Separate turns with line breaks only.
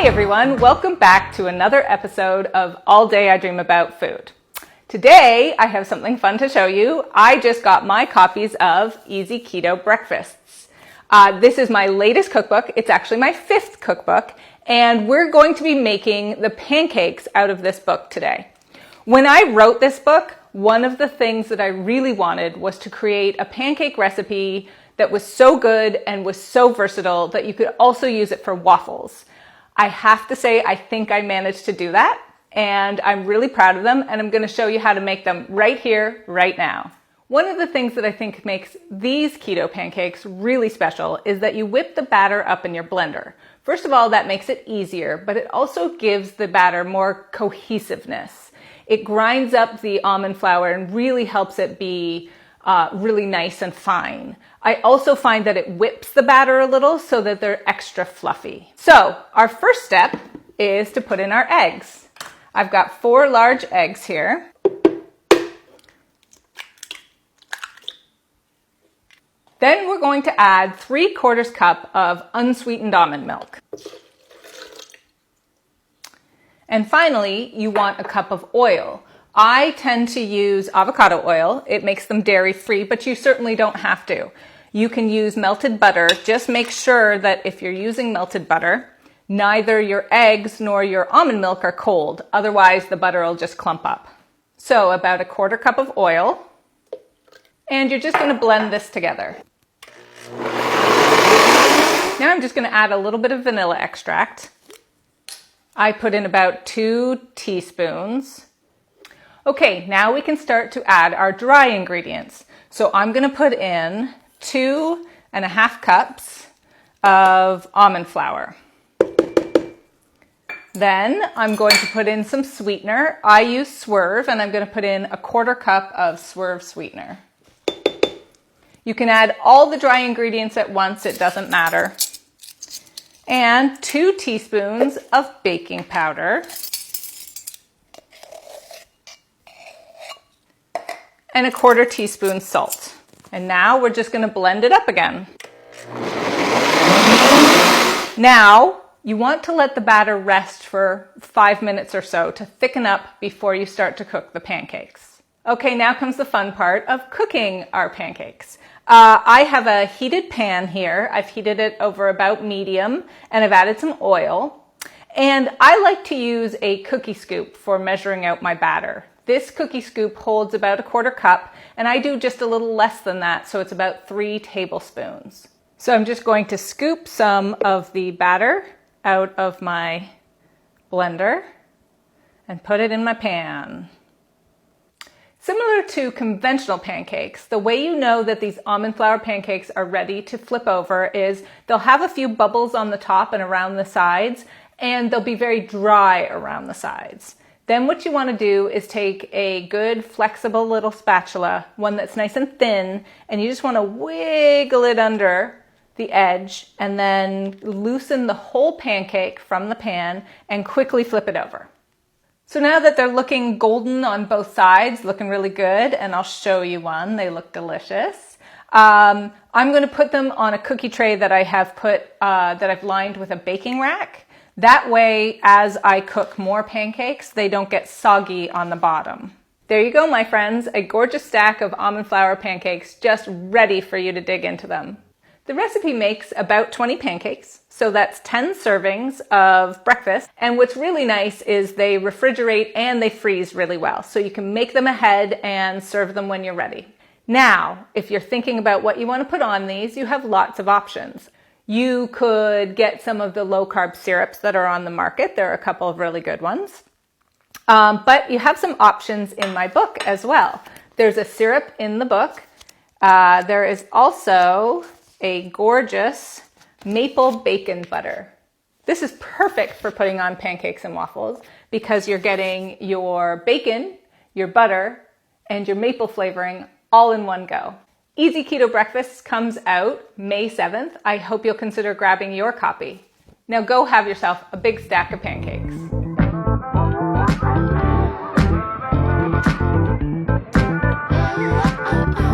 Hey everyone, welcome back to another episode of All Day I Dream About Food. Today I have something fun to show you. I just got my copies of Easy Keto Breakfasts. This is my latest cookbook. It's actually my 5th cookbook, and we're going to be making the pancakes out of this book today. When I wrote this book, one of the things that I really wanted was to create a pancake recipe that was so good and was so versatile that you could also use it for waffles. I have to say, I think I managed to do that, and I'm really proud of them, and I'm going to show you how to make them right here, right now. One of the things that I think makes these keto pancakes really special is that you whip the batter up in your blender. First of all, that makes it easier, but it also gives the batter more cohesiveness. It grinds up the almond flour and really helps it be really nice and fine. I also find that it whips the batter a little so that they're extra fluffy. So our first step is to put in our eggs. I've got 4 large eggs here. Then we're going to add 3/4 cup of unsweetened almond milk. And finally, you want a cup of oil. I tend to use avocado oil. It makes them dairy-free, but you certainly don't have to. You can use melted butter. Just make sure that if you're using melted butter, neither your eggs nor your almond milk are cold. Otherwise, the butter will just clump up. So about 1/4 cup of oil. And you're just going to blend this together. Now I'm just going to add a little bit of vanilla extract. I put in about 2 teaspoons. Okay, now we can start to add our dry ingredients. So I'm going to put in 2.5 cups of almond flour. Then I'm going to put in some sweetener. I use Swerve, and I'm going to put in 1/4 cup of Swerve sweetener. You can add all the dry ingredients at once, it doesn't matter. And 2 teaspoons of baking powder. And 1/4 teaspoon salt. And now we're just going to blend it up again. Now, you want to let the batter rest for 5 minutes or so to thicken up before you start to cook the pancakes. Okay, now comes the fun part of cooking our pancakes. I have a heated pan here. I've heated it over about medium, and I've added some oil. And I like to use a cookie scoop for measuring out my batter. This cookie scoop holds about 1/4 cup, and I do just a little less than that, so it's about 3 tablespoons. So I'm just going to scoop some of the batter out of my blender and put it in my pan. Similar to conventional pancakes, the way you know that these almond flour pancakes are ready to flip over is they'll have a few bubbles on the top and around the sides, and they'll be very dry around the sides. Then what you want to do is take a good flexible little spatula, one that's nice and thin, and you just want to wiggle it under the edge and then loosen the whole pancake from the pan and quickly flip it over. So now that they're looking golden on both sides, looking really good, and I'll show you one, they look delicious. I'm going to put them on a cookie tray that I have that I've lined with a baking rack. That way, as I cook more pancakes, they don't get soggy on the bottom. There you go, my friends, a gorgeous stack of almond flour pancakes just ready for you to dig into them. The recipe makes about 20 pancakes, so that's 10 servings of breakfast. And what's really nice is they refrigerate and they freeze really well, so you can make them ahead and serve them when you're ready. Now, if you're thinking about what you want to put on these, you have lots of options. You could get some of the low-carb syrups that are on the market. There are a couple of really good ones. But you have some options in my book as well. There's a syrup in the book. There is also a gorgeous maple bacon butter. This is perfect for putting on pancakes and waffles because you're getting your bacon, your butter, and your maple flavoring all in one go. Easy Keto Breakfasts comes out May 7th. I hope you'll consider grabbing your copy. Now go have yourself a big stack of pancakes.
Oh, oh, oh.